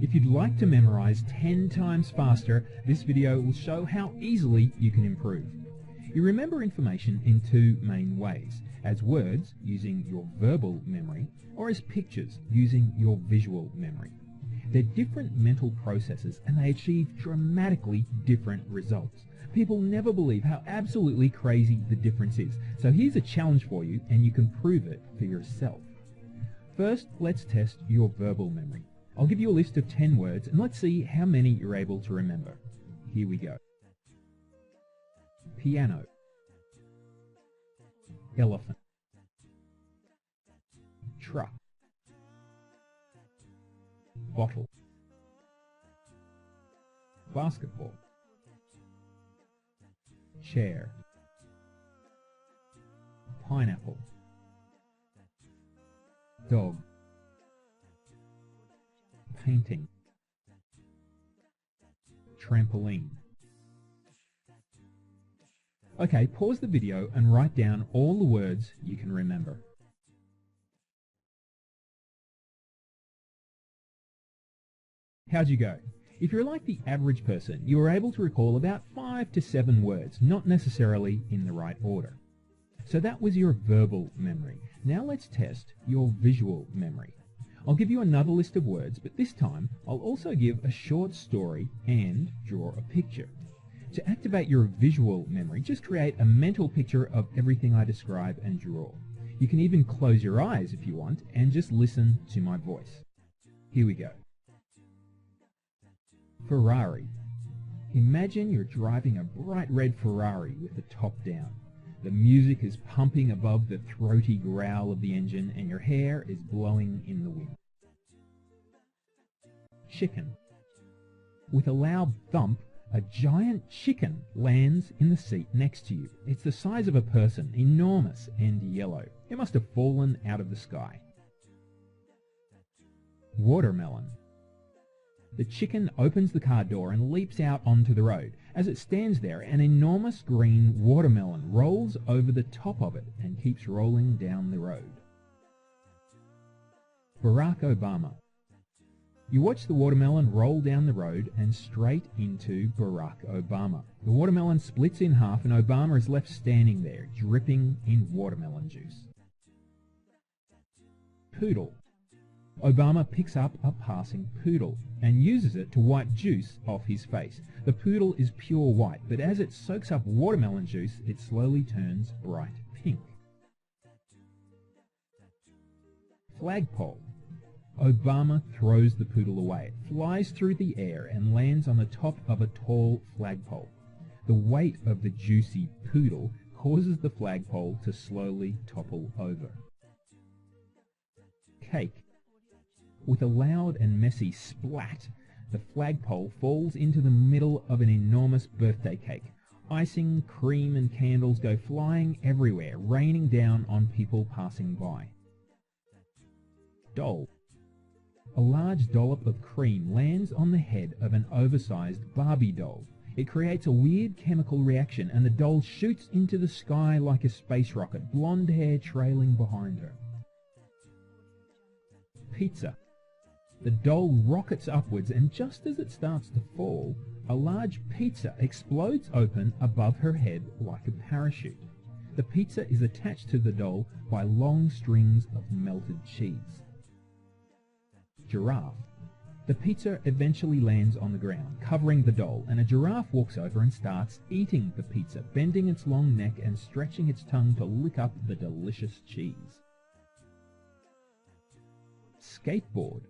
If you'd like to memorize 10 times faster, this video will show how easily you can improve. You remember information in two main ways: as words, using your verbal memory, or as pictures, using your visual memory. They're different mental processes and they achieve dramatically different results. People never believe how absolutely crazy the difference is. So here's a challenge for you and you can prove it for yourself. First, let's test your verbal memory. I'll give you a list of 10 words and let's see how many you're able to remember. Here we go. Piano, elephant, truck, bottle, basketball, chair, pineapple, dog, painting, trampoline. Okay, pause the video and write down all the words you can remember. How'd you go? If you're like the average person, you were able to recall about 5 to 7 words, not necessarily in the right order. So that was your verbal memory. Now let's test your visual memory. I'll give you another list of words, but this time I'll also give a short story and draw a picture. To activate your visual memory, just create a mental picture of everything I describe and draw. You can even close your eyes if you want and just listen to my voice. Here we go. Ferrari. Imagine you're driving a bright red Ferrari with the top down. The music is pumping above the throaty growl of the engine and your hair is blowing in the wind. Chicken. With a loud thump, a giant chicken lands in the seat next to you. It's the size of a person, enormous and yellow. It must have fallen out of the sky. Watermelon. The chicken opens the car door and leaps out onto the road. As it stands there, an enormous green watermelon rolls over the top of it and keeps rolling down the road. Barack Obama. You watch the watermelon roll down the road and straight into Barack Obama. The watermelon splits in half and Obama is left standing there, dripping in watermelon juice. Poodle. Obama picks up a passing poodle and uses it to wipe juice off his face. The poodle is pure white, but as it soaks up watermelon juice, it slowly turns bright pink. Flagpole. Obama throws the poodle away. It flies through the air and lands on the top of a tall flagpole. The weight of the juicy poodle causes the flagpole to slowly topple over. Cake. With a loud and messy splat, the flagpole falls into the middle of an enormous birthday cake. Icing, cream and candles go flying everywhere, raining down on people passing by. Doll. A large dollop of cream lands on the head of an oversized Barbie doll. It creates a weird chemical reaction and the doll shoots into the sky like a space rocket, blonde hair trailing behind her. Pizza. The doll rockets upwards and just as it starts to fall, a large pizza explodes open above her head like a parachute. The pizza is attached to the doll by long strings of melted cheese. Giraffe. The pizza eventually lands on the ground, covering the doll, and a giraffe walks over and starts eating the pizza, bending its long neck and stretching its tongue to lick up the delicious cheese. Skateboard.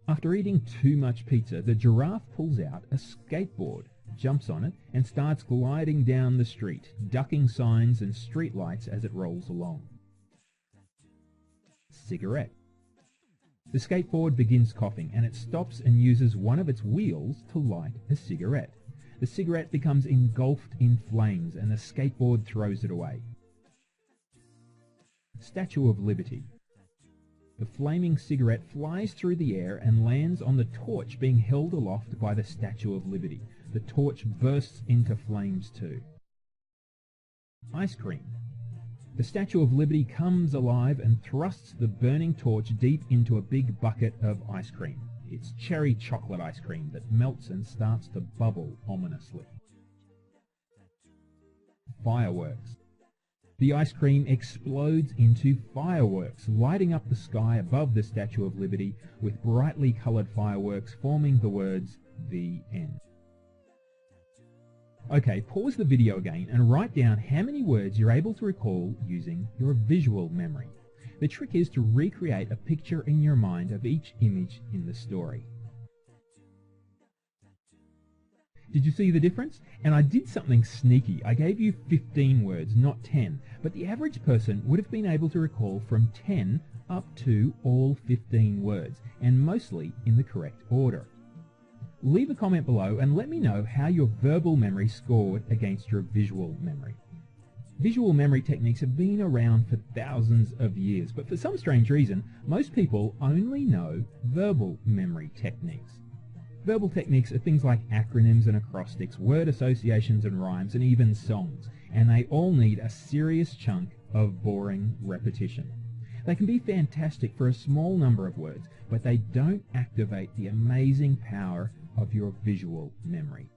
After eating too much pizza, the giraffe pulls out a skateboard, jumps on it, and starts gliding down the street, ducking signs and street lights as it rolls along. Cigarette. The skateboard begins coughing and it stops and uses one of its wheels to light a cigarette. The cigarette becomes engulfed in flames and the skateboard throws it away. Statue of Liberty. The flaming cigarette flies through the air and lands on the torch being held aloft by the Statue of Liberty. The torch bursts into flames too. Ice cream. The Statue of Liberty comes alive and thrusts the burning torch deep into a big bucket of ice cream. It's cherry chocolate ice cream that melts and starts to bubble ominously. Fireworks. The ice cream explodes into fireworks, lighting up the sky above the Statue of Liberty with brightly coloured fireworks forming the words, "The End." Okay, pause the video again and write down how many words you're able to recall using your visual memory. The trick is to recreate a picture in your mind of each image in the story. Did you see the difference? And I did something sneaky. I gave you 15 words, not 10, but the average person would have been able to recall from 10 up to all 15 words, and mostly in the correct order. Leave a comment below and let me know how your verbal memory scored against your visual memory. Visual memory techniques have been around for thousands of years, but for some strange reason, most people only know verbal memory techniques. Verbal techniques are things like acronyms and acrostics, word associations and rhymes, and even songs, and they all need a serious chunk of boring repetition. They can be fantastic for a small number of words, but they don't activate the amazing power of your visual memory.